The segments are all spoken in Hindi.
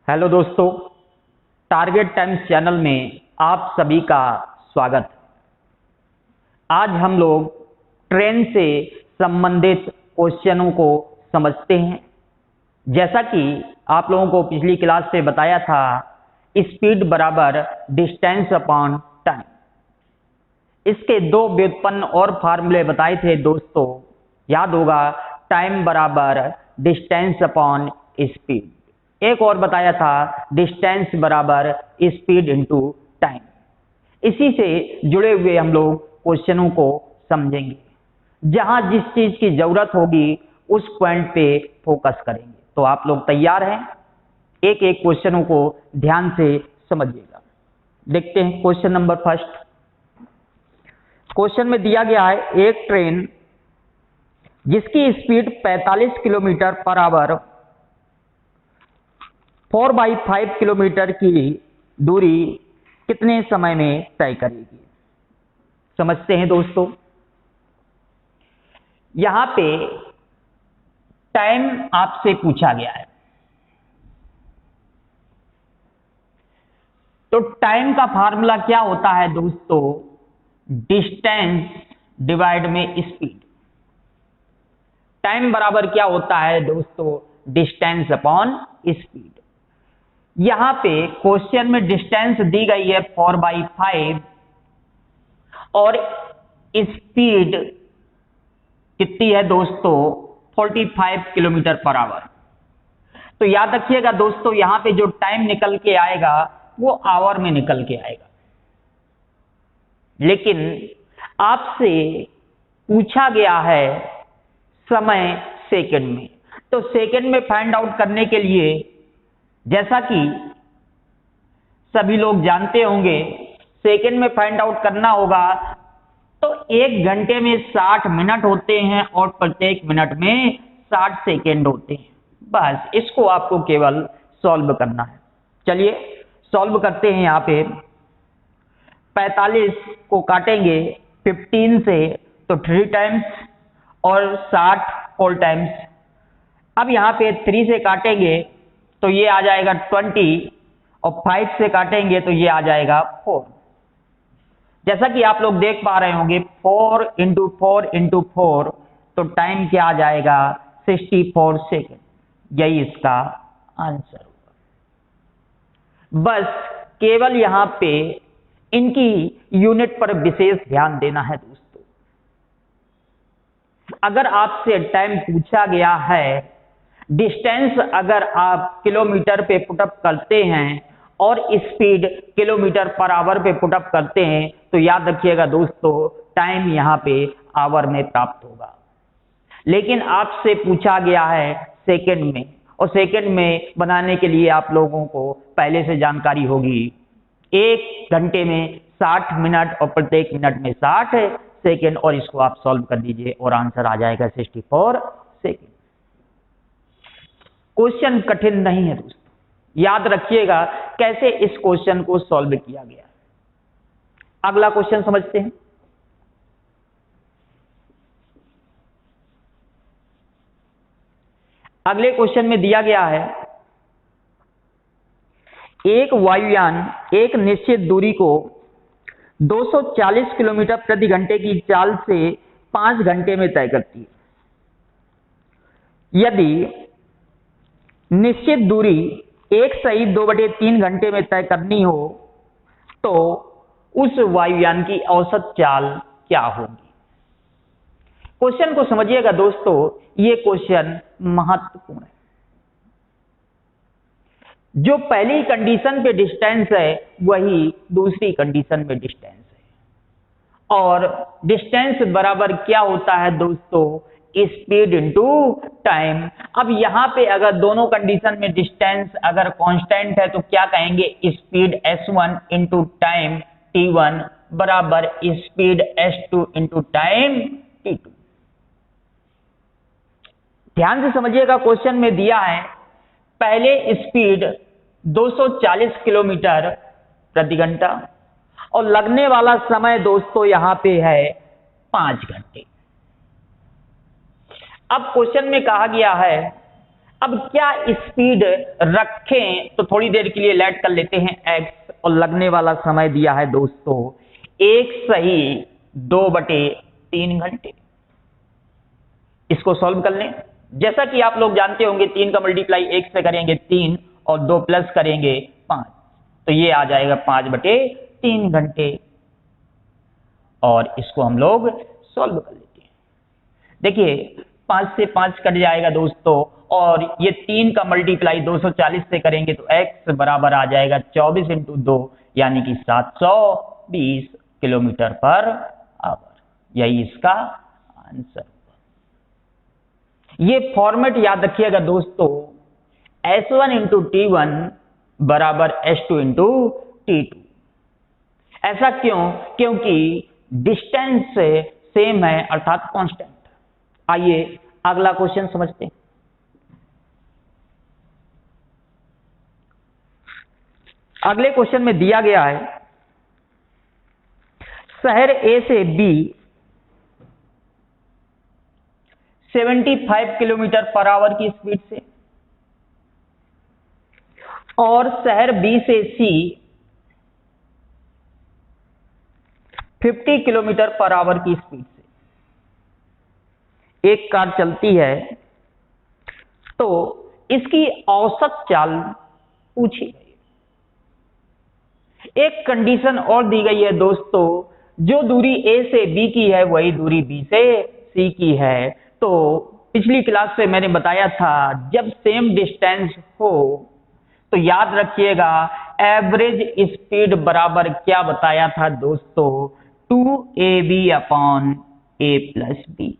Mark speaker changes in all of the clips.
Speaker 1: हेलो दोस्तों, टारगेट टाइम्स चैनल में आप सभी का स्वागत। आज हम लोग ट्रेन से संबंधित क्वेश्चनों को समझते हैं। जैसा कि आप लोगों को पिछली क्लास से बताया था, स्पीड बराबर डिस्टेंस अपॉन टाइम। इसके दो व्युत्पन्न और फार्मूले बताए थे दोस्तों, याद होगा। टाइम बराबर डिस्टेंस अपॉन स्पीड। एक और बताया था, डिस्टेंस बराबर स्पीड इनटू टाइम। इसी से जुड़े हुए हम लोग क्वेश्चनों को समझेंगे। जहां जिस चीज की जरूरत होगी उस पॉइंट पे फोकस करेंगे। तो आप लोग तैयार हैं? एक एक क्वेश्चनों को ध्यान से समझिएगा। देखते हैं क्वेश्चन नंबर फर्स्ट। क्वेश्चन में दिया गया है, एक ट्रेन जिसकी speed 45 kilometre per hour 4/5 kilometre की दूरी कितने समय में तय करेगी। समझते हैं दोस्तों। यहां पे टाइम आपसे पूछा गया है, तो टाइम का फार्मूला क्या होता है दोस्तों? डिस्टेंस डिवाइड में स्पीड। टाइम बराबर क्या होता है दोस्तों? Distance upon speed. यहां पे क्वेश्चन में डिस्टेंस दी गई है 4/5 और स्पीड कितनी है दोस्तों? 45 किलोमीटर पर आवर। तो याद रखिएगा दोस्तों, यहां पे जो टाइम निकल के आएगा वो आवर में निकल के आएगा, लेकिन आपसे पूछा गया है समय सेकंड में। तो सेकंड में फाइंड आउट करने के लिए, जैसा कि सभी लोग जानते होंगे, सेकंड में फाइंड आउट करना होगा तो 1 घंटे में 60 मिनट होते हैं और प्रत्येक मिनट में 60 सेकंड होते हैं। बस इसको आपको केवल सॉल्व करना है। चलिए सॉल्व करते हैं। यहाँ पे 45 को काटेंगे 15 से तो 3 टाइम्स और 60 4 टाइम्स। अब यहाँ पे 3 से काटेंगे तो ये आ जाएगा 20 और 5 से काटेंगे तो ये आ जाएगा 4। जैसा कि आप लोग देख पा रहे होंगे, 4 × 4 × 4 तो टाइम क्या आ जाएगा? 64 सेकेंड। यही इसका आंसर होगा। बस केवल यहां पे इनकी यूनिट पर विशेष ध्यान देना है दोस्तों। अगर आपसे टाइम पूछा गया है, डिस्टेंस अगर आप किलोमीटर पे पुटअप करते हैं और स्पीड किलोमीटर पर आवर पे पुटअप करते हैं, तो याद रखिएगा दोस्तों, टाइम यहां पे आवर में प्राप्त होगा। लेकिन आपसे पूछा गया है सेकंड में, और सेकंड में बनाने के लिए आप लोगों को पहले से जानकारी होगी। 1 घंटे में 60 मिनट और प्रत्येक मिनट में 60 सेकंड, और इसको आप सॉल्व कर दीजिए और आंसर आ जाएगा 64 सेकंड। क्वेश्चन कठिन नहीं है दोस्तों। याद रखिएगा कैसे इस क्वेश्चन को सॉल्व किया गया। अगला क्वेश्चन समझते हैं। अगले क्वेश्चन में दिया गया है, एक वायुयान एक निश्चित दूरी को 240 किलोमीटर प्रति घंटे की चाल से 5 घंटे में तय करती है। यदि निश्चित दूरी 1/2/3 घंटे में तय करनी हो तो उस वायुयान की औसत चाल क्या होगी? क्वेश्चन को समझिएगा दोस्तों, ये क्वेश्चन महत्वपूर्ण है। जो पहली कंडीशन पे डिस्टेंस है वही दूसरी कंडीशन में डिस्टेंस है, और डिस्टेंस बराबर क्या होता है दोस्तों? Speed into time. अब यहां पे अगर दोनों कंडीशन में डिस्टेंस अगर कांस्टेंट है तो क्या कहेंगे? Speed s1 into time t1 बराबर speed s2 into time t2। ध्यान से समझिएगा, क्वेश्चन में दिया है पहले स्पीड 240 किलोमीटर प्रति घंटा और लगने वाला समय दोस्तों यहां पे है 5 घंटे। अब क्वेश्चन में कहा गया है अब क्या स्पीड रखें, तो थोड़ी देर के लिए लेट कर लेते हैं x, और लगने वाला समय दिया है दोस्तों 1 सही 2/3 घंटे। इसको सॉल्व कर लें। जैसा कि आप लोग जानते होंगे 3 का मल्टीप्लाई 1 से करेंगे 3 और 2 प्लस करेंगे 5, तो ये आ जाएगा 5/3 घंटे। और इसको हम लोग सॉल्व कर लेते हैं। देखिए 5 से 5 कट जाएगा दोस्तों, और ये 3 का मल्टीप्लाई 240 से करेंगे तो x बराबर आ जाएगा 24 × 2 यानी कि 720 किलोमीटर पर आवर। यही इसका आंसर। ये फॉर्मेट याद रखिएगा दोस्तों, S1 × T1 बराबर S2 × T2। ऐसा क्यों? क्योंकि डिस्टेंस सेम है अर्थात कांस्टेंट। आइए अगला क्वेश्चन समझते हैं। अगले क्वेश्चन में दिया गया है शहर ए से बी 75 किलोमीटर पर आवर की स्पीड से और शहर बी से सी 50 किलोमीटर पर आवर की स्पीड से एक कार चलती है, तो इसकी औसत चाल पूछी गई। एक कंडीशन और दी गई है दोस्तों, जो दूरी ए से बी की है वही दूरी बी से सी की है। तो पिछली क्लास में मैंने बताया था जब सेम डिस्टेंस हो तो याद रखिएगा एवरेज स्पीड बराबर क्या बताया था दोस्तों, 2ab/a+b।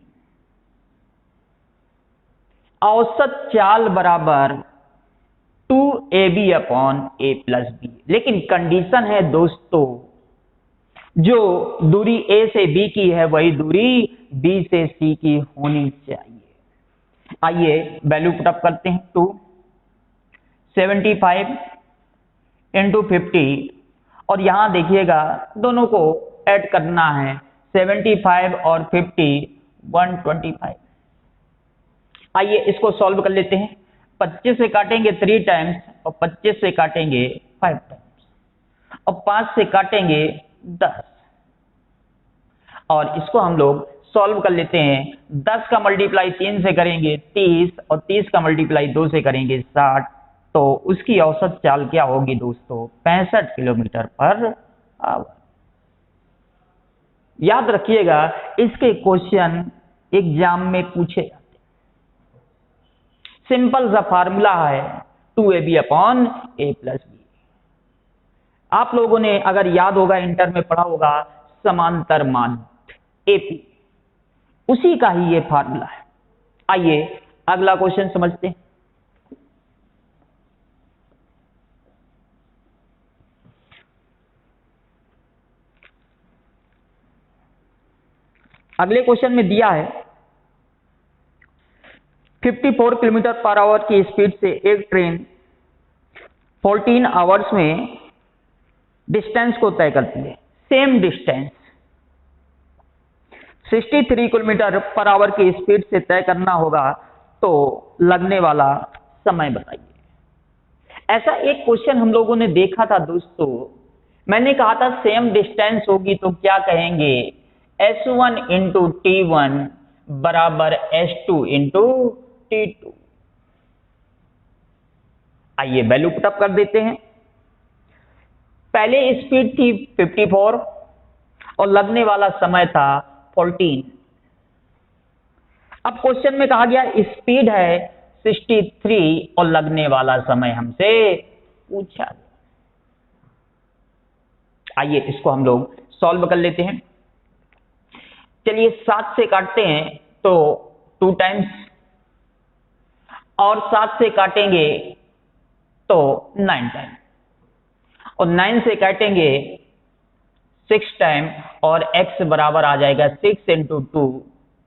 Speaker 1: औसत चाल बराबर 2ab/a+b। लेकिन कंडीशन है दोस्तों, जो दूरी a से b की है वही दूरी b से c की होनी चाहिए। आइए वैल्यू पुट अप करते हैं। 275 × 50, और यहां देखिएगा दोनों को ऐड करना है, 75 और 50 125। आइए इसको सॉल्व कर लेते हैं। 25 से काटेंगे 3 टाइम्स, और 25 से काटेंगे 5 टाइम्स, और 5 से काटेंगे 10, और इसको हम लोग सॉल्व कर लेते हैं। 10 का मल्टीप्लाई 3 से करेंगे 30, और 30 का मल्टीप्लाई 2 से करेंगे 60, तो उसकी औसत चाल क्या होगी दोस्तों, 65 किलोमीटर पर आवर। याद रखिएगा इसके क्वेश्चन एग्जाम में पूछे जाते। सिंपल सा फार्मूला है 2ab/a+b। आप लोगों ने अगर याद होगा इंटर में पढ़ा होगा समांतर मान AP, उसी का ही ये फार्मूला है। आइए अगला क्वेश्चन समझते हैं। अगले क्वेश्चन में दिया है 54 किलोमीटर पर आवर की स्पीड से एक ट्रेन 14 आवर्स में डिस्टेंस को तय करती है। Same distance 63 kilometre per hour की स्पीड से तय करना होगा, तो लगने वाला समय बताइए। ऐसा एक क्वेश्चन हम लोगों ने देखा था दोस्तों। मैंने कहा था सेम डिस्टेंस होगी तो क्या कहेंगे, S1 × T1 बराबर S2 × T2। आइए वैल्यू पुट अप कर देते हैं। पहले स्पीड थी 54 और लगने वाला समय था 14। अब क्वेश्चन में कहा गया स्पीड है 63 और लगने वाला समय हमसे पूछा गया। आइए इसको हम लोग सॉल्व कर लेते हैं। चलिए 7 से काटते हैं तो 2 टाइम्स, और 7 से काटेंगे तो 9 टाइम, और 9 से काटेंगे 6 टाइम, और x बराबर आ जाएगा 6 × 2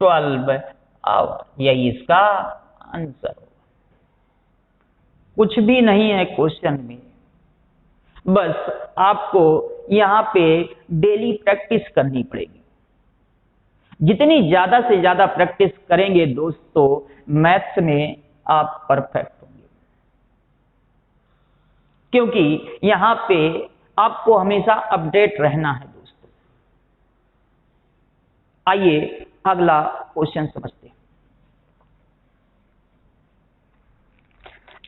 Speaker 1: 12 आवर। यही इसका आंसर होगा। कुछ भी नहीं है क्वेश्चन में, बस आपको यहां पे डेली प्रैक्टिस करनी पड़ेगी। जितनी ज्यादा से ज्यादा प्रैक्टिस करेंगे दोस्तों मैथ्स में आप परफेक्ट होंगे, क्योंकि यहां पे आपको हमेशा अपडेट रहना है दोस्तों। आइए अगला क्वेश्चन समझते हैं।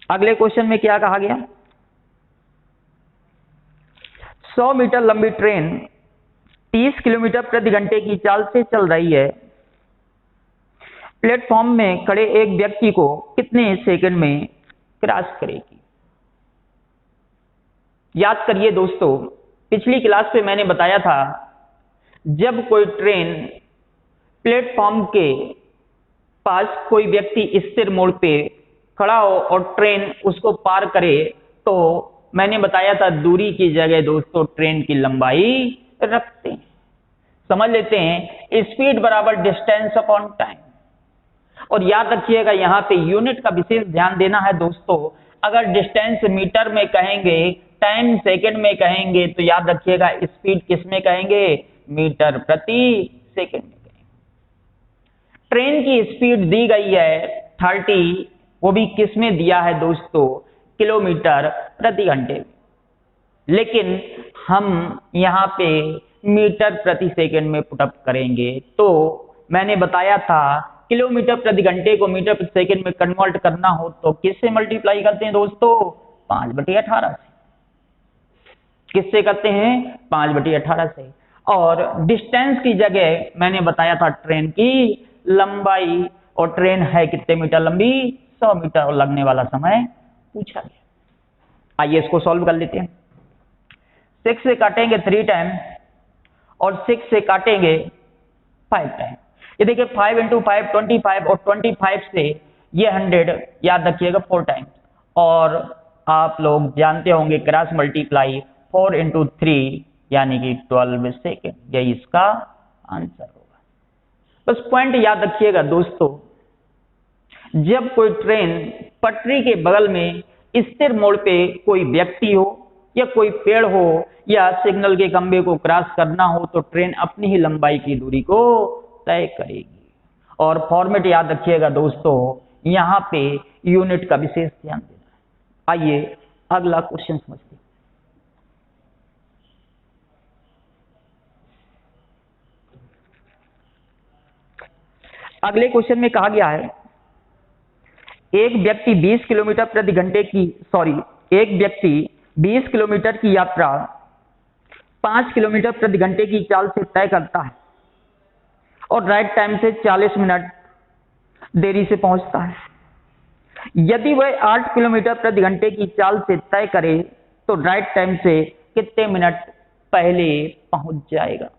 Speaker 1: अगले क्वेश्चन में क्या कहा गया? 100 मीटर लंबी ट्रेन 30 किलोमीटर प्रति घंटे की चाल से चल रही है। प्लेटफॉर्म में खड़े एक व्यक्ति को कितने सेकंड में क्रॉस करेगी? याद करिए दोस्तों, पिछली क्लास में मैंने बताया था, जब कोई ट्रेन प्लेटफॉर्म के पास कोई व्यक्ति स्थिर मोड़ पे खड़ा हो और ट्रेन उसको पार करे, तो मैंने बताया था दूरी की जगह दोस्तों ट्रेन की लंबाई रखते हैं। समझ लेते हैं, स्पीड बराबर डिस्टेंस अपॉन टाइम। और याद रखिएगा यहां पे यूनिट का विशेष ध्यान देना है दोस्तों। अगर डिस्टेंस मीटर में कहेंगे, टाइम सेकंड में कहेंगे, तो याद रखिएगा स्पीड किस में कहेंगे? मीटर प्रति सेकंड में कहेंगे। ट्रेन की स्पीड दी गई है 30, वो भी किस में दिया है दोस्तों? किलोमीटर प्रति घंटे। लेकिन हम यहां पे मीटर प्रति सेकंड में पुटअप करेंगे, तो मैंने बताया था किलोमीटर प्रति घंटे को मीटर प्रति सेकंड में कन्वर्ट करना हो तो किससे मल्टीप्लाई करते हैं दोस्तों? 5/18 से। किससे करते हैं? 5/18 से। और डिस्टेंस की जगह मैंने बताया था ट्रेन की लंबाई, और ट्रेन है कितने मीटर लंबी? 100 मीटर, और लगने वाला समय पूछा गया। आइए इसको सॉल्व कर लेते हैं। 6 से काटेंगे 3 टाइम, और 6 से काटेंगे 5 टाइम। ये देखिए 5 × 5 25, और 25 से ये 100, याद रखिएगा 4 टाइम। और आप लोग जानते होंगे क्रॉस मल्टीप्लाई 4 × 3 यानी कि 12 सेकेंड। यही इसका आंसर होगा। बस पॉइंट याद रखिएगा दोस्तों, जब कोई ट्रेन पटरी के बगल में स्थिर मोड़ पे कोई व्यक्ति हो या कोई पेड़ हो या सिग्नल के खंभे को क्रॉस करना हो, तो ट्रेन अपनी ही लंबाई की दूरी को तय करेगी। और फॉर्मेट याद रखिएगा दोस्तों, यहां पे यूनिट का विशेष ध्यान देना है। आइए अगला क्वेश्चन समझते हैं। अगले क्वेश्चन में कहा गया है, एक व्यक्ति 20 किलोमीटर प्रति घंटे की एक व्यक्ति 20 किलोमीटर की यात्रा 5 किलोमीटर प्रति घंटे की चाल से तय करता है और राइट टाइम से 40 मिनट देरी से पहुंचता है। यदि वह 8 किलोमीटर प्रति घंटे की चाल से तय करे तो राइट टाइम से कितने मिनट पहले पहुंच जाएगा?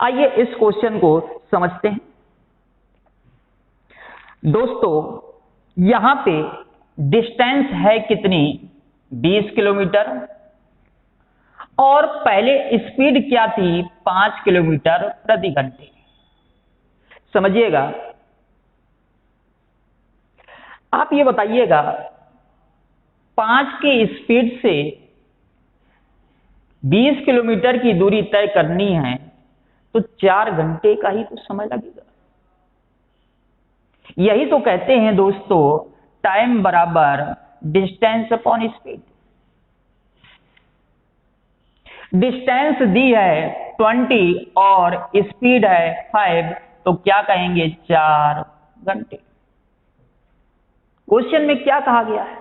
Speaker 1: आइए इस क्वेश्चन को समझते हैं। दोस्तों यहां पे डिस्टेंस है कितनी? 20 किलोमीटर, और पहले स्पीड क्या थी? 5 किलोमीटर प्रति घंटे। समझिएगा, आप ये बताइएगा 5 की स्पीड से 20 किलोमीटर की दूरी तय करनी है तो 4 घंटे का ही तो समय लगेगा। यही तो कहते हैं दोस्तों टाइम बराबर डिस्टेंस अपॉन स्पीड। डिस्टेंस दी है 20 और स्पीड है 5, तो क्या कहेंगे? 4 घंटे। क्वेश्चन में क्या कहा गया है?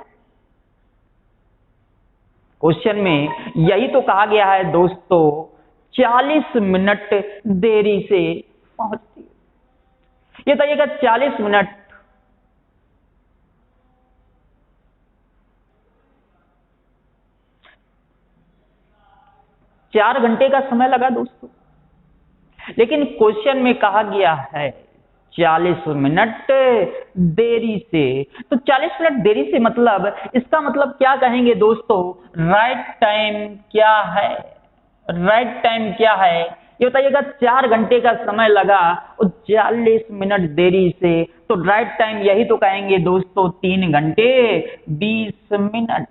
Speaker 1: क्वेश्चन में यही तो कहा गया है दोस्तों 40 मिनट देरी से पहुंचती है। ये बताइएगा 40 मिनट चार घंटे का समय लगा दोस्तों, लेकिन क्वेश्चन में कहा गया है 40 मिनट देरी से। तो 40 मिनट देरी से मतलब, इसका मतलब क्या कहेंगे दोस्तों? राइट टाइम क्या है? राइट टाइम क्या है ये बताइएगा। 4 घंटे का समय लगा और 40 मिनट देरी से, तो राइट टाइम यही तो कहेंगे दोस्तों 3 घंटे 20 मिनट।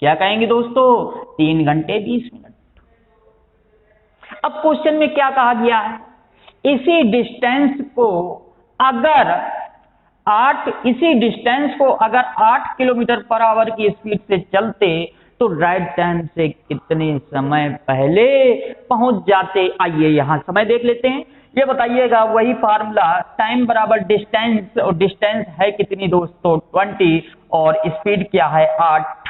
Speaker 1: क्या कहेंगे दोस्तों? 3 घंटे 20 मिनट। अब क्वेश्चन में क्या कहा गया है? इसी डिस्टेंस को अगर 8 इसी डिस्टेंस को अगर 8 किलोमीटर पर आवर की स्पीड से चलते तो राइट टाइम से कितने समय पहले पहुंच जाते। आइए यहां समय देख लेते हैं। ये बताइएगा वही फार्मूला, टाइम बराबर डिस्टेंस, और डिस्टेंस है कितनी दोस्तों 20, और स्पीड क्या है 8।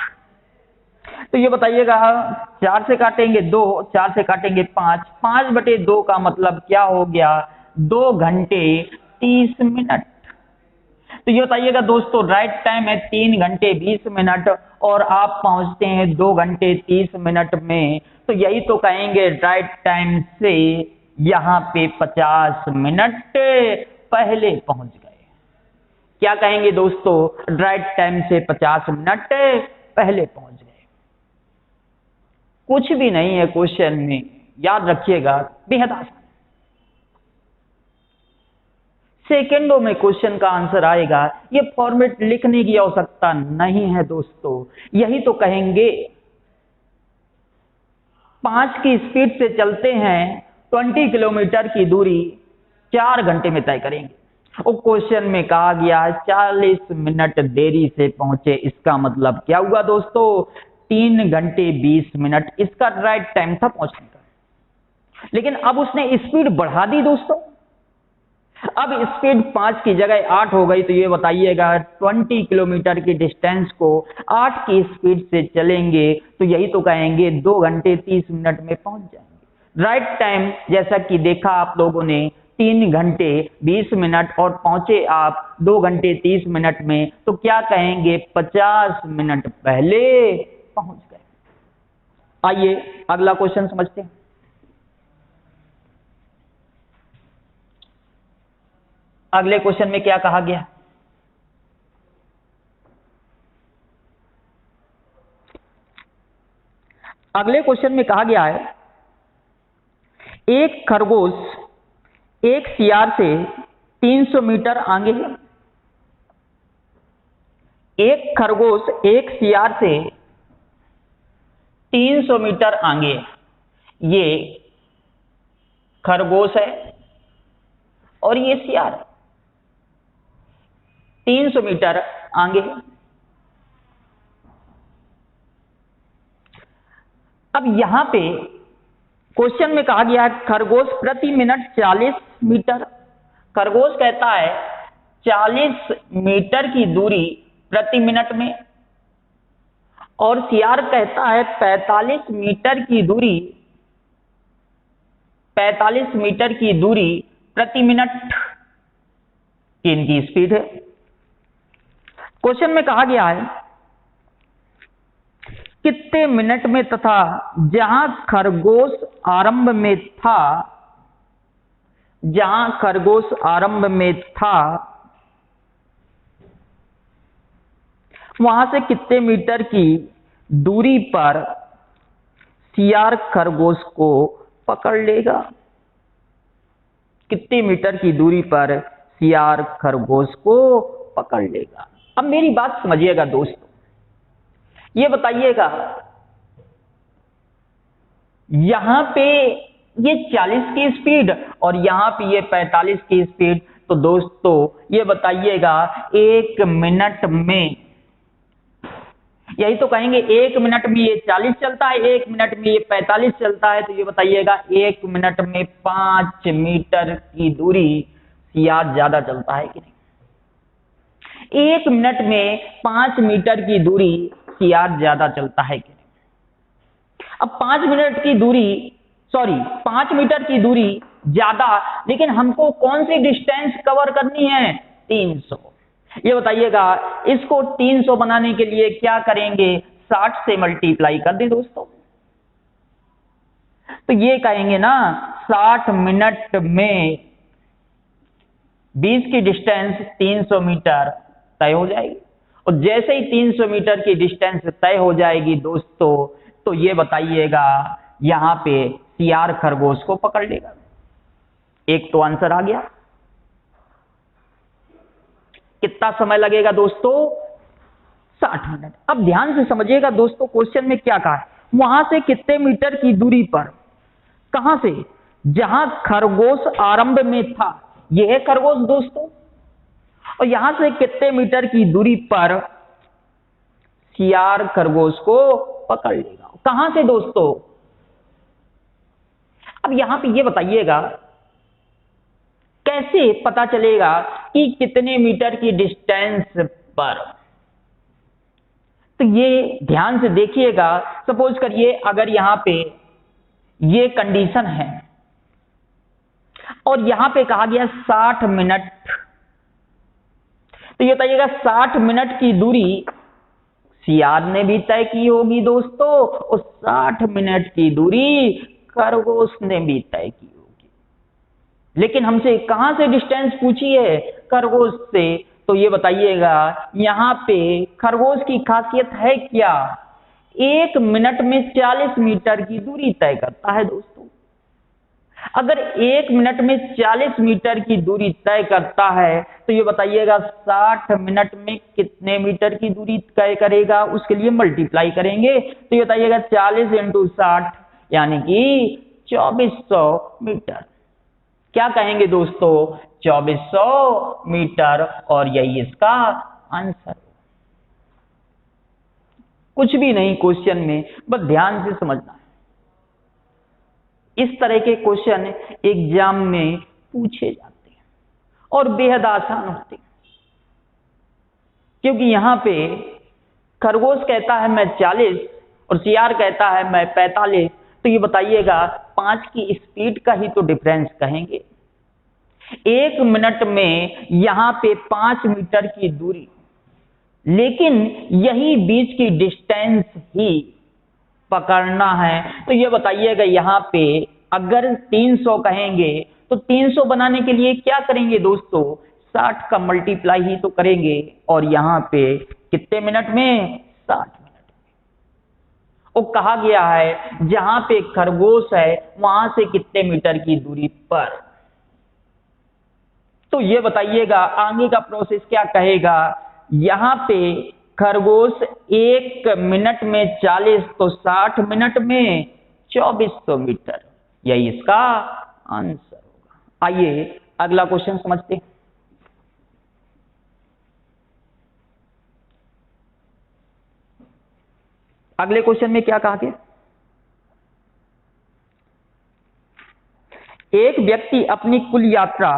Speaker 1: तो ये बताइएगा 4 से काटेंगे 2, 4 से काटेंगे 5, 5/2 का मतलब क्या हो गया 2 घंटे 30 मिनट। तो ये बताइएगा दोस्तों राइट टाइम है 3 घंटे 20 मिनट और आप पहुंचते हैं 2 घंटे 30 मिनट में। तो यही तो कहेंगे राइट टाइम से यहाँ पे 50 मिनट पहले पहुंच गए। क्या कहेंगे दोस्तों, राइट टाइम से 50 मिनट पहले पहुंच गए। कुछ भी नहीं है क्वेश्चन में, याद रखिएगा, बेहद आसान। सेकेंडों में क्वेश्चन का आंसर आएगा। ये फॉर्मेट लिखने की आवश्यकता नहीं है दोस्तों। यही तो कहेंगे 5 की स्पीड से चलते हैं 20 किलोमीटर की दूरी 4 घंटे में तय करेंगे। और क्वेश्चन में कहा गया 40 मिनट देरी से पहुंचे। इसका मतलब क्या हुआ दोस्तों 3 घंटे 20 मिनट इसका राइट टाइम था पहुंचने का। लेकिन अब उसने स्पीड बढ़ा दी दोस्तों। अब स्पीड 5 की जगह 8 हो गई। तो ये बताइएगा 20 किलोमीटर की डिस्टेंस को 8 की स्पीड से चलेंगे तो यही तो कहेंगे 2 घंटे 30 मिनट में पहुंच जाएंगे। राइट टाइम जैसा कि देखा आप लोगों ने 3 घंटे 20 मिनट और पहुंचे आप 2 घंटे 30 मिनट में। तो क्या कहेंगे 50 मिनट पहले पहुंच गए। आइए अगला क्वेश्चन समझते हैं। अगले क्वेश्चन में क्या कहा गया, अगले क्वेश्चन में कहा गया है एक खरगोश एक सियार से 300 मीटर आगे है। एक खरगोश एक सियार से 300 मीटर आगे है। ये खरगोश है और ये सियार है, 300 मीटर आगे है। अब यहां पे क्वेश्चन में कहा गया है खरगोश प्रति मिनट 40 मीटर। खरगोश कहता है 40 मीटर की दूरी प्रति मिनट में, और सियार कहता है 45 मीटर की दूरी, 45 मीटर की दूरी प्रति मिनट की इनकी स्पीड है। क्वेश्चन में कहा गया है कितने मिनट में तथा जहां खरगोश आरंभ में था, जहां खरगोश आरंभ में था वहां से कितने मीटर की दूरी पर सियार खरगोश को पकड़ लेगा। कितने मीटर की दूरी पर सियार खरगोश को पकड़ लेगा। अब मेरी बात समझिएगा दोस्तों, ये बताइएगा यहां पे ये 40 की स्पीड और यहां पे ये 45 की स्पीड। तो दोस्तों ये बताइएगा 1 मिनट में, यही तो कहेंगे 1 मिनट में ये 40 चलता है, 1 मिनट में ये 45 चलता है। तो ये बताइएगा 1 मिनट में 5 मीटर की दूरी सियार ज्यादा चलता है कि नहीं। 1 मिनट में 5 मीटर की दूरी सियार ज्यादा चलता है कि नहीं। अब 5 मिनट की दूरी, सॉरी 5 मीटर की दूरी ज्यादा, लेकिन हमको कौन सी डिस्टेंस कवर करनी है 300। ये बताइएगा इसको 300 बनाने के लिए क्या करेंगे 60 से मल्टीप्लाई कर दें दोस्तों। तो ये कहेंगे ना 60 मिनट में 20 की डिस्टेंस 300 मीटर तय हो जाएगी। और जैसे ही 300 मीटर की डिस्टेंस तय हो जाएगी दोस्तों, तो ये बताइएगा यहां पे सियार खरगोश को पकड़ लेगा। एक तो आंसर आ गया। कितना समय लगेगा दोस्तों 60 मिनट। अब ध्यान से समझिएगा दोस्तों, क्वेश्चन में क्या कहा है, वहां से कितने मीटर की दूरी पर, कहां से, जहां खरगोश आरंभ में था। यह है खरगोश दोस्तों, और यहां से कितने मीटर की दूरी पर सियार खरगोश को पकड़ लेगा? कहां से दोस्तों? अब यहां पे ये बताइएगा कैसे पता चलेगा कि कितने मीटर की डिस्टेंस पर? तो ये ध्यान से देखिएगा। सपोज करिए अगर यहां पे ये कंडीशन है और यहां पे कहा गया 60 मिनट, तो ये बताइएगा 60 मिनट की दूरी सियार ने भी तय की होगी दोस्तों, और 60 मिनट की दूरी खरगोश ने भी तय की होगी। लेकिन हमसे कहां से डिस्टेंस पूछी है? खरगोश से। तो ये बताइएगा यहां पे खरगोश की खासियत है क्या? 1 मिनट में 40 मीटर की दूरी तय करता है दोस्तों। अगर 1 मिनट में 40 मीटर की दूरी तय करता है तो ये बताइएगा 60 मिनट में कितने मीटर की दूरी तय करेगा? उसके लिए मल्टीप्लाई करेंगे तो ये बताइएगा 40 × 60 यानी कि 2400 मीटर। क्या कहेंगे दोस्तों? 2400 मीटर, और यही इसका आंसर। कुछ भी नहीं क्वेश्चन में, बस ध्यान से समझना है। इस तरह के क्वेश्चन एग्जाम में पूछे जाते हैं और बेहद आसान होते हैं, क्योंकि यहां पे खरगोश कहता है मैं 40 और सियार कहता है मैं 45, तो ये बताइएगा 5 की स्पीड का ही तो डिफरेंस कहेंगे। 1 मिनट में यहां पे 5 मीटर की दूरी, लेकिन यही बीच की डिस्टेंस ही पकड़ना है। तो ये बताइएगा यहां पे अगर 300 कहेंगे तो 300 बनाने के लिए क्या करेंगे दोस्तों? 60 का मल्टीप्लाई ही तो करेंगे, और यहां पे कितने मिनट में? 60 मिनट में। और कहा गया है जहां पे खरगोश है वहां से कितने मीटर की दूरी पर। तो ये बताइएगा आगे का प्रोसेस क्या कहेगा? यहां पे खरगोश 1 मिनट में 40, तो 60 मिनट में 2400 मीटर, यही इसका आंसर होगा। आइए अगला क्वेश्चन समझते हैं। अगले क्वेश्चन में क्या कहा गया? एक व्यक्ति अपनी कुल यात्रा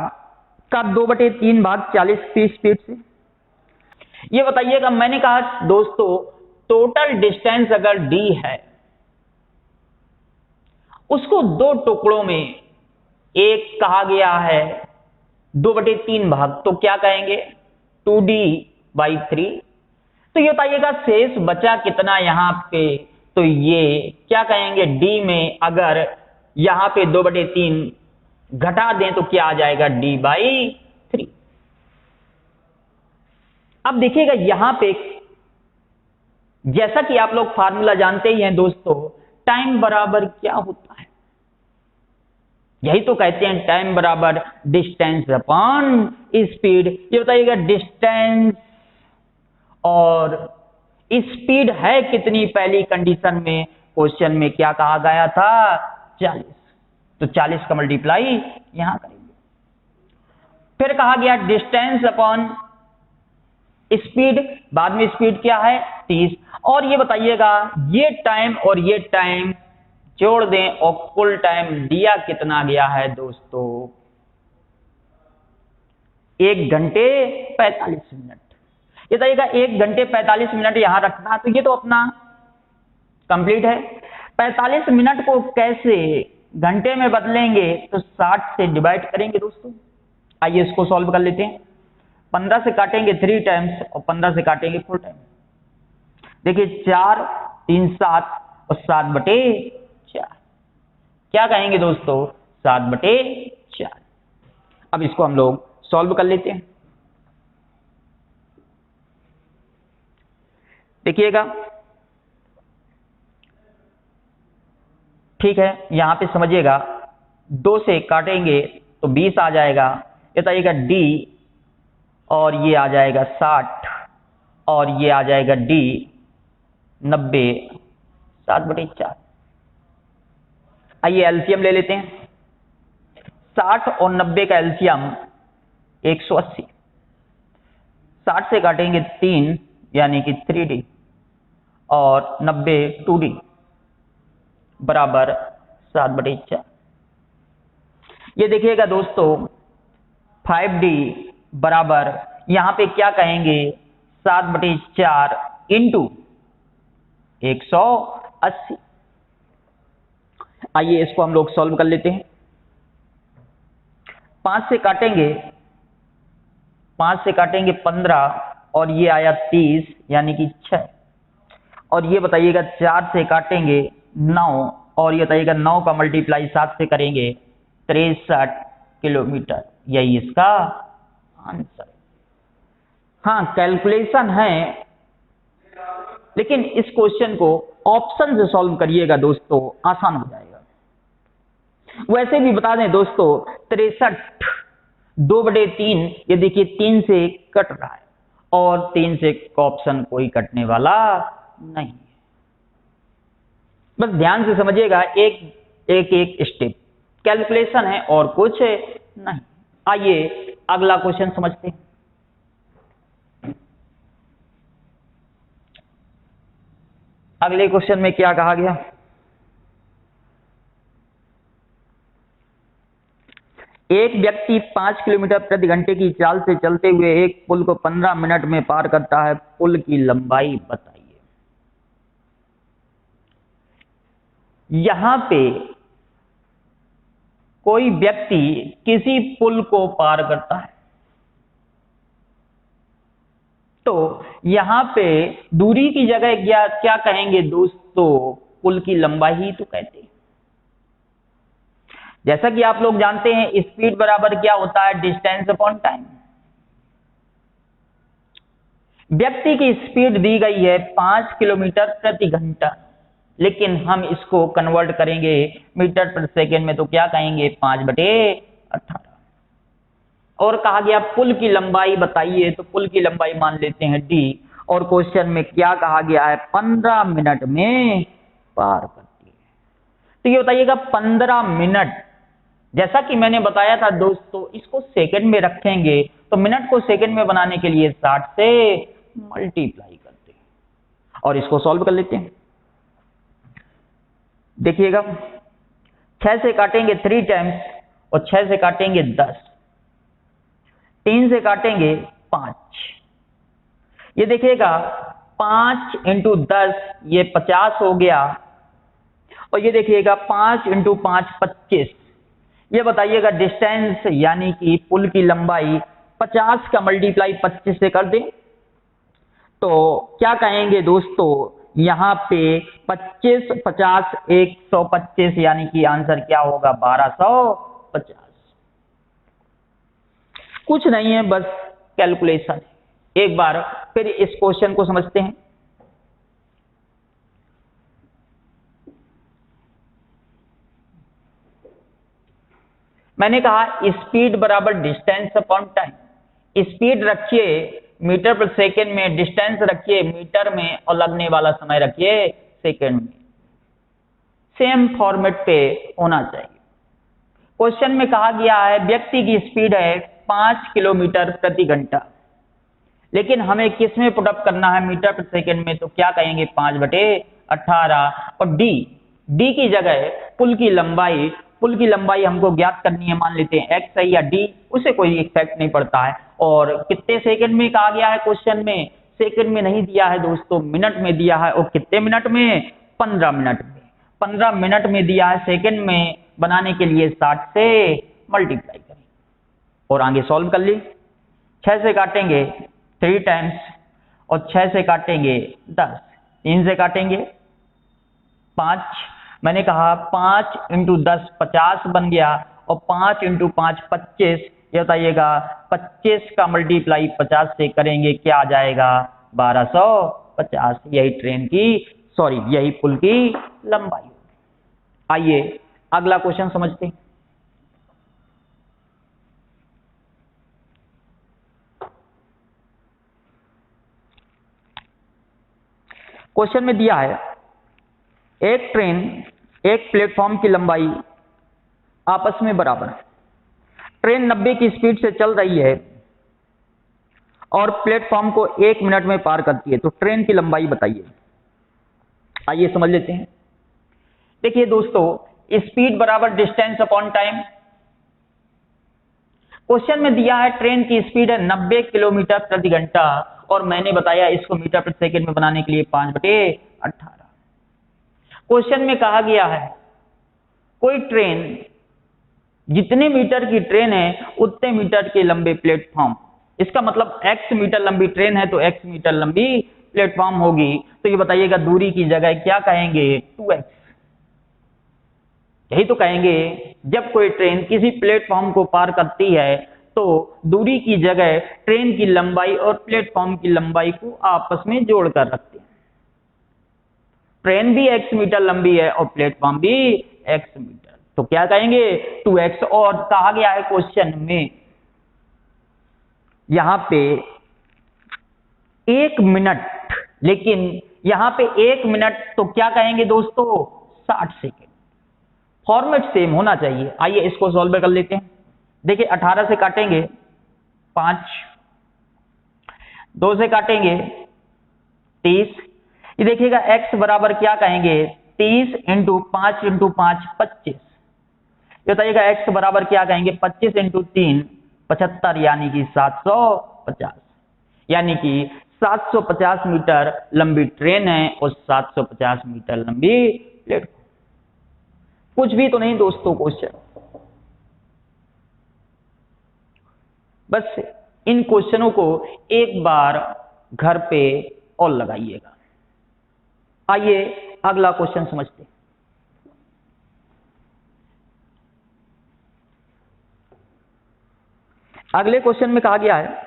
Speaker 1: का 2/3 भाग 40 की स्पीड से, ये बताइएगा मैंने कहा दोस्तों टोटल डिस्टेंस अगर d है उसको 2 टुकड़ों में एक कहा गया है 2/3 भाग, तो क्या कहेंगे? 2d/3। तो ये बताइएगा शेष बचा कितना यहां पे? तो ये क्या कहेंगे? d में अगर यहां पे 2/3 घटा दें तो क्या आ जाएगा? d/3। अब देखिएगा यहां पे जैसा कि आप लोग फार्मूला जानते ही हैं दोस्तों, टाइम बराबर क्या होता है? यही तो कहते हैं टाइम बराबर डिस्टेंस अपॉन स्पीड। ये बताइएगा डिस्टेंस और स्पीड है कितनी पहली कंडीशन में? क्वेश्चन में क्या कहा गया था? 40, तो 40 का मल्टीप्लाई यहां करेंगे। फिर कहा गया डिस्टेंस अपॉन स्पीड, बाद में स्पीड क्या है? 30। और ये बताइएगा ये टाइम और ये टाइम जोड़ दें और कुल टाइम दिया कितना गया है दोस्तों? 1 घंटे 45 मिनट। ये बताइएगा 1 घंटे 45 मिनट यहां रखना, तो ये तो अपना कंप्लीट है। 45 मिनट को कैसे घंटे में बदलेंगे? तो 60 से डिवाइड करेंगे दोस्तों। आइए इसको सॉल्व कर लेते हैं। 15 से काटेंगे 3 टाइम्स और 15 से काटेंगे 4 टाइम्स। देखिए 4 3 7 और 7/4, क्या कहेंगे दोस्तों? 7/4। अब इसको हम लोग सॉल्व कर लेते हैं। देखिएगा ठीक है, यहां पे समझिएगा 2 से काटेंगे तो 20 आ जाएगा। ये बताइएगा d, और ये आ जाएगा 60, और ये आ जाएगा d 90, 7/4। आइए एलसीएम ले लेते हैं। 60 और 90 का एलसीएम 180। 60 से काटेंगे 3 यानी कि 3D और 90 2D बराबर 7/4। ये देखिएगा दोस्तों 5D बराबर यहां पे क्या कहेंगे 7/4 इंटू 180। आइए इसको हम लोग सॉल्व कर लेते हैं। 5 से काटेंगे 15 और ये आया 30 यानी कि 6। और ये बताइएगा 4 से काटेंगे 9 और ये बताइएगा 9 का मल्टीप्लाई 7 से करेंगे 63 किलोमीटर। यही इसका आंसर। हाँ कैलकुलेशन है, लेकिन इस क्वेश्चन को ऑप्शन से सॉल्व करिएगा दोस्तों, आसान हो जाएगा। वैसे भी बता दें दोस्तों 63 2/3 ये देखिए 3 से कट रहा है और 3 से ऑप्शन कोई कटने वाला नहीं है। बस ध्यान से समझिएगा, एक स्टेप कैलकुलेशन है और कुछ नहीं। आइए अगला क्वेश्चन समझते हैं। अगले क्वेश्चन में क्या कहा गया, एक व्यक्ति 5 किलोमीटर प्रति घंटे की चाल से चलते हुए एक पुल को 15 मिनट में पार करता है, पुल की लंबाई बताइए। यहां पे कोई व्यक्ति किसी पुल को पार करता है, तो यहां पे दूरी की जगह क्या कहेंगे दोस्तों, पुल की लंबाई ही तो कहते हैं। जैसा कि आप लोग जानते हैं स्पीड बराबर क्या होता है, डिस्टेंस अपॉन टाइम। व्यक्ति की स्पीड दी गई है 5 किलोमीटर प्रति घंटा, लेकिन हम इसको कन्वर्ट करेंगे मीटर पर सेकेंड में, तो क्या कहेंगे 5/18। और कहा गया पुल की लंबाई बताइए, तो पुल की लंबाई मान लेते हैं d। और क्वेश्चन में क्या कहा गया है 15 मिनट में पार करती है। तो ये बताइएगा 15 मिनट, जैसा कि मैंने बताया था दोस्तों इसको सेकंड में रखेंगे तो मिनट को सेकंड में बनाने के लिए 60 से मल्टीप्लाई करते हैं और इसको सॉल्व कर लेते हैं। देखिएगा 6 से काटेंगे 3 टाइम्स और 6 से काटेंगे 10, 3 से काटेंगे 5। ये देखिएगा 5 × 10 ये 50 हो गया, और ये देखिएगा 5 × 5 25। ये बताइएगा डिस्टेंस यानी कि पुल की लंबाई 50 का मल्टीप्लाई 25 से कर दें तो क्या कहेंगे दोस्तों, यहां पे 25 50 125 यानी कि आंसर क्या होगा 1250। कुछ नहीं है, बस कैलकुलेशन। एक बार फिर इस क्वेश्चन को समझते हैं। मैंने कहा स्पीड बराबर डिस्टेंस अपॉन टाइम। स्पीड रखिए मीटर पर सेकेंड में, डिस्टेंस रखिए मीटर में और लगने वाला समय रखिए सेकेंड में। सेम फॉर्मेट पे होना चाहिए। क्वेश्चन में कहा गया है व्यक्ति की स्पीड है 5 किलोमीटर प्रति घंटा, लेकिन हमें किस में पुट अप करना है मीटर पर सेकेंड में, तो क्या कहेंगे 5/18। और डी की जगह पुल की लंबाई हमको ज्ञात करनी है, मान लेते हैं x है या d, उसे कोई इफेक्ट नहीं पड़ता है। और कितने सेकंड में कहा गया है क्वेश्चन में, सेकंड में नहीं दिया है दोस्तों, मिनट में दिया है। और कितने मिनट में, 15 मिनट में। 15 मिनट में दिया है, सेकंड में बनाने के लिए 60 से मल्टीप्लाई करें और आगे सॉल्व कर ली। 6 से काटेंगे 3 टाइम्स और 6 से काटेंगे 10, 3 से काटेंगे 5। मैंने कहा 5 × 10 50 बन गया और 5 × 5 25। ये बताइएगा 25 का मल्टीप्लाई 50 से करेंगे क्या आ जाएगा 1250। यही पुल की लंबाई। आइए अगला क्वेश्चन समझते हैं। क्वेश्चन में दिया है एक ट्रेन एक प्लेटफॉर्म की लंबाई आपस में बराबर है। ट्रेन 90 की स्पीड से चल रही है और प्लेटफॉर्म को 1 मिनट में पार करती है, तो ट्रेन की लंबाई बताइए। आइए समझ लेते हैं। देखिए दोस्तों, स्पीड बराबर डिस्टेंस अपॉन टाइम। क्वेश्चन में दिया है ट्रेन की स्पीड है 90 किलोमीटर प्रति घंटा और मैंने बताया इसको मीटर प्रति सेकंड में बनाने के लिए 5/18। क्वेश्चन में कहा गया है कोई ट्रेन, जितने मीटर की ट्रेन है उतने मीटर के लंबे प्लेटफॉर्म, इसका मतलब x मीटर लंबी ट्रेन है तो x मीटर लंबी प्लेटफॉर्म होगी। तो ये बताइएगा दूरी की जगह क्या कहेंगे, 2x। यही तो कहेंगे, जब कोई ट्रेन किसी प्लेटफॉर्म को पार करती है तो दूरी की जगह ट्रेन की लंबाई और प्लेटफॉर्म की लंबाई को आपस में जोड़कर रखते हैं। ट्रेन भी x मीटर लंबी है और प्लेटफॉर्म भी x मीटर, तो क्या कहेंगे 2x। और कहा गया है क्वेश्चन में यहां पे 1 मिनट, लेकिन यहां पे 1 मिनट तो क्या कहेंगे दोस्तों 60 सेकेंड। फॉर्मेट सेम होना चाहिए। आइए इसको सॉल्व कर लेते हैं। देखिए 18 से काटेंगे 5, 2 से काटेंगे 30। ये देखिएगा x बराबर क्या कहेंगे 30 × 5 × 5 25। ये बताइएगा x बराबर क्या कहेंगे 25 × 3 75, यानी कि 750, यानी कि 750 मीटर लंबी ट्रेन है और 750 मीटर लंबी प्लेटफॉर्म। कुछ भी तो नहीं दोस्तों क्वेश्चन। बस इन क्वेश्चनों को एक बार घर पे और लगाइएगा। आइए अगला क्वेश्चन समझते हैं। अगले क्वेश्चन में कहा गया है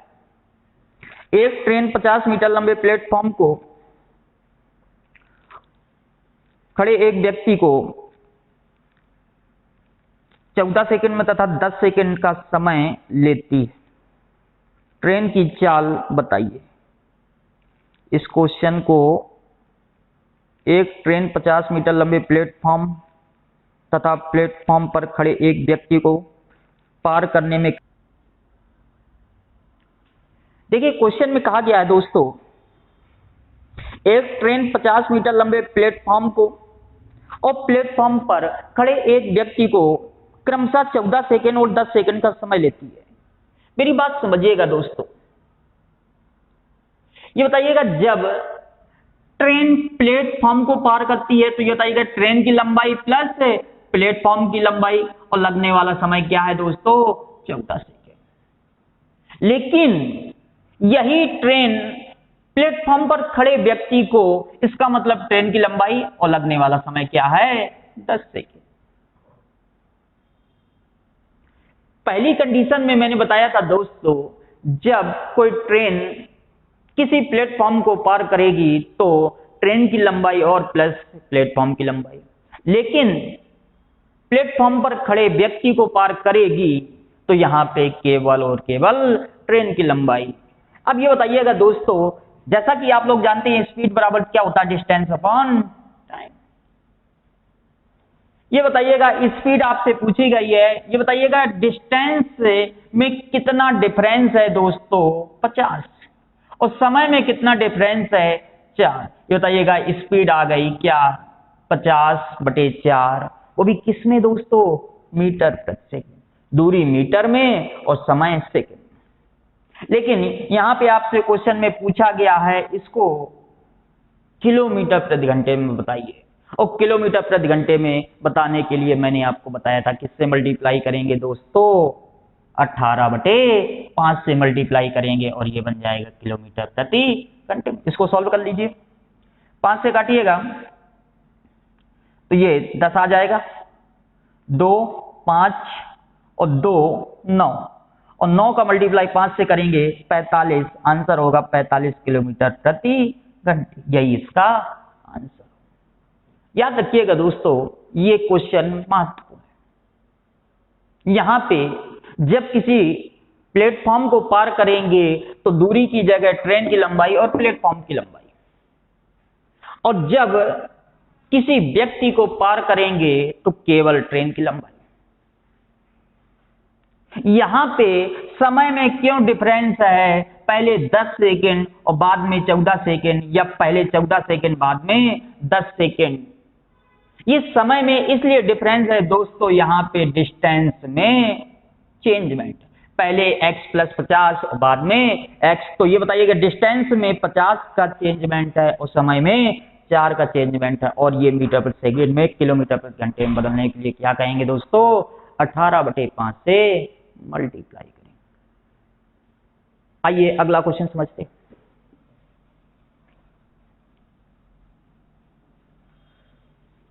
Speaker 1: एक ट्रेन 50 मीटर लंबे प्लेटफॉर्म को खड़े एक व्यक्ति को 14 सेकंड में तथा 10 सेकंड का समय लेती है। ट्रेन की चाल बताइए। इस क्वेश्चन को एक ट्रेन 50 मीटर लंबे प्लेटफॉर्म तथा प्लेटफॉर्म पर खड़े एक व्यक्ति को पार करने में, देखिए क्वेश्चन में कहा गया है दोस्तों एक ट्रेन 50 मीटर लंबे प्लेटफॉर्म को और प्लेटफॉर्म पर खड़े एक व्यक्ति को क्रमशः 14 सेकंड और 10 सेकंड का समय लेती है। मेरी बात समझिएगा दोस्तों, ये बताइएगा जब ट्रेन प्लेटफॉर्म को पार करती है तो ये बताइएगा ट्रेन की लंबाई प्लस प्लेटफॉर्म की लंबाई, और लगने वाला समय क्या है दोस्तों 14 सेकंड। लेकिन यही ट्रेन प्लेटफॉर्म पर खड़े व्यक्ति को, इसका मतलब ट्रेन की लंबाई और लगने वाला समय क्या है 10 सेकंड। पहली कंडीशन में मैंने बताया था दोस्तों जब कोई ट्रेन किसी प्लेटफॉर्म को पार करेगी तो ट्रेन की लंबाई और प्लस प्लेटफॉर्म की लंबाई, लेकिन प्लेटफॉर्म पर खड़े व्यक्ति को पार करेगी तो यहां पे केवल और केवल ट्रेन की लंबाई। अब ये बताइएगा दोस्तों, जैसा कि आप लोग जानते हैं स्पीड बराबर क्या होता है डिस्टेंस अपॉन टाइम। ये बताइएगा स्पीड आपसे पूछी गई है, ये बताइएगा डिस्टेंस में कितना डिफरेंस है दोस्तों 50, और समय में कितना डिफरेंस है 4। ये बताइएगा स्पीड आ गई क्या 50/4, वो भी किसमें दोस्तों मीटर प्रति सेकंड। दूरी मीटर में और समय सेकंड। लेकिन यहां पे आपसे क्वेश्चन में पूछा गया है इसको किलोमीटर प्रति घंटे में बताइए, और किलोमीटर प्रति घंटे में बताने के लिए मैंने आपको बताया था किससे मल्टीप्लाई करेंगे दोस्तों 18/5 से मल्टीप्लाई करेंगे और ये बन जाएगा किलोमीटर प्रति घंटे। इसको सॉल्व कर लीजिए। 5 से काटिएगा तो ये 10 आ जाएगा, 2 5 और 2 9, और 9 का मल्टीप्लाई 5 से करेंगे 45, आंसर होगा 45 किलोमीटर प्रति घंटे। यही इसका आंसर। याद रखिएगा दोस्तों ये क्वेश्चन महत्वपूर्ण है। यहां पे जब किसी प्लेटफॉर्म को पार करेंगे तो दूरी की जगह ट्रेन की लंबाई और प्लेटफॉर्म की लंबाई, और जब किसी व्यक्ति को पार करेंगे तो केवल ट्रेन की लंबाई। यहां पे समय में क्यों डिफरेंस है पहले 10 सेकेंड और बाद में 14 सेकेंड, या पहले 14 सेकेंड बाद में 10 सेकेंड। ये समय में इसलिए डिफरेंस है दोस्तों, यहाँ पे डिस्टेंस में चेंजमेंट, पहले x प्लस 50 और बाद में x। तो ये बताइएगा डिस्टेंस में 50 का चेंजमेंट है और समय में 4 का चेंजमेंट है, और ये मीटर प्रति सेकेंड में किलोमीटर प्रति घंटे में बदलने के लिए क्या कहेंगे दोस्तों, 18/5 से मल्टीप्लाई करेंगे। आइए अगला क्वेश्चन समझते हैं।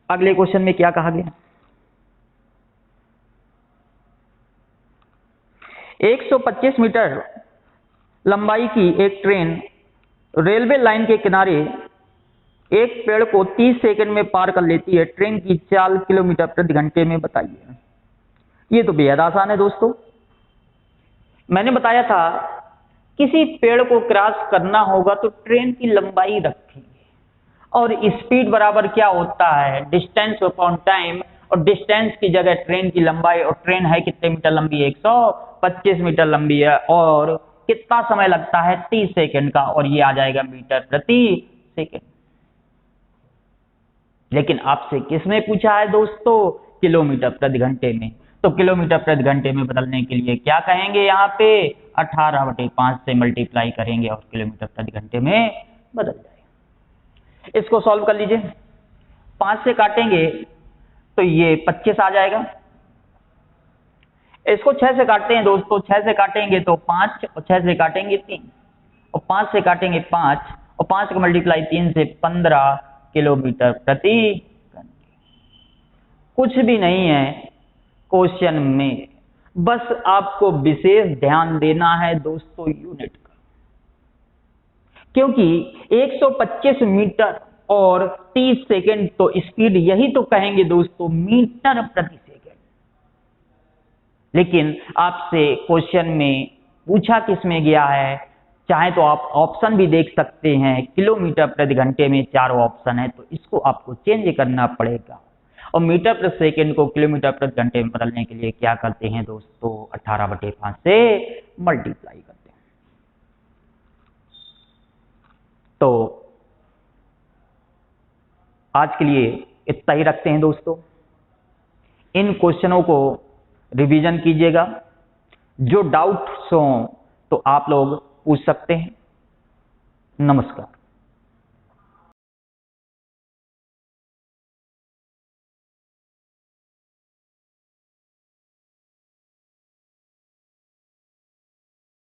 Speaker 1: अगले क्वेश्चन में क्या कहा गया, 125 मीटर लंबाई की एक ट्रेन रेलवे लाइन के किनारे एक पेड़ को 30 सेकंड में पार कर लेती है। ट्रेन की चाल किलोमीटर प्रति घंटे में बताइए। ये तो बेहद आसान है दोस्तों। मैंने बताया था किसी पेड़ को क्रॉस करना होगा तो ट्रेन की लंबाई रखेंगे, और स्पीड बराबर क्या होता है, डिस्टेंस अपॉन टाइम, और डिस्टेंस की जगह ट्रेन की लंबाई, और ट्रेन है कितने मीटर लंबी है, 125 मीटर लंबी है, और कितना समय लगता है 30 सेकंड का, और ये आ जाएगा मीटर प्रति सेकंड। लेकिन आपसे किसने पूछा है दोस्तों, किलोमीटर प्रति घंटे में। तो किलोमीटर प्रति घंटे में बदलने के लिए क्या कहेंगे, यहाँ पे 18/5 से मल्टीप्लाई करेंगे और किलोमीटर प्रति घंटे में बदल जाएगा। इसको सॉल्व कर लीजिए, 5 से काटेंगे तो ये 25 आ जाएगा। इसको 6 से काटते हैं दोस्तों, 6 से काटेंगे तो 5, और 6 से काटेंगे 3, और 5 से काटेंगे 5, और 5 का मल्टीप्लाई 3 से 15 किलोमीटर प्रति घंटे। कुछ भी नहीं है क्वेश्चन में, बस आपको विशेष ध्यान देना है दोस्तों यूनिट का, क्योंकि 125 मीटर और 30 सेकेंड तो स्पीड यही तो कहेंगे दोस्तों, मीटर प्रति सेकेंड। लेकिन आपसे क्वेश्चन में पूछा किस में गया है, चाहे तो आप ऑप्शन भी देख सकते हैं, किलोमीटर प्रति घंटे में 4 ऑप्शन है, तो इसको आपको चेंज करना पड़ेगा। और मीटर प्रति सेकेंड को किलोमीटर प्रति घंटे में बदलने के लिए क्या करते हैं दोस्तों, 18/5 से मल्टीप्लाई करते हैं। तो आज के लिए इतना ही रखते हैं दोस्तों। इन क्वेश्चनों को रिवीजन कीजिएगा, जो डाउट्स हो तो आप लोग पूछ सकते हैं। नमस्कार।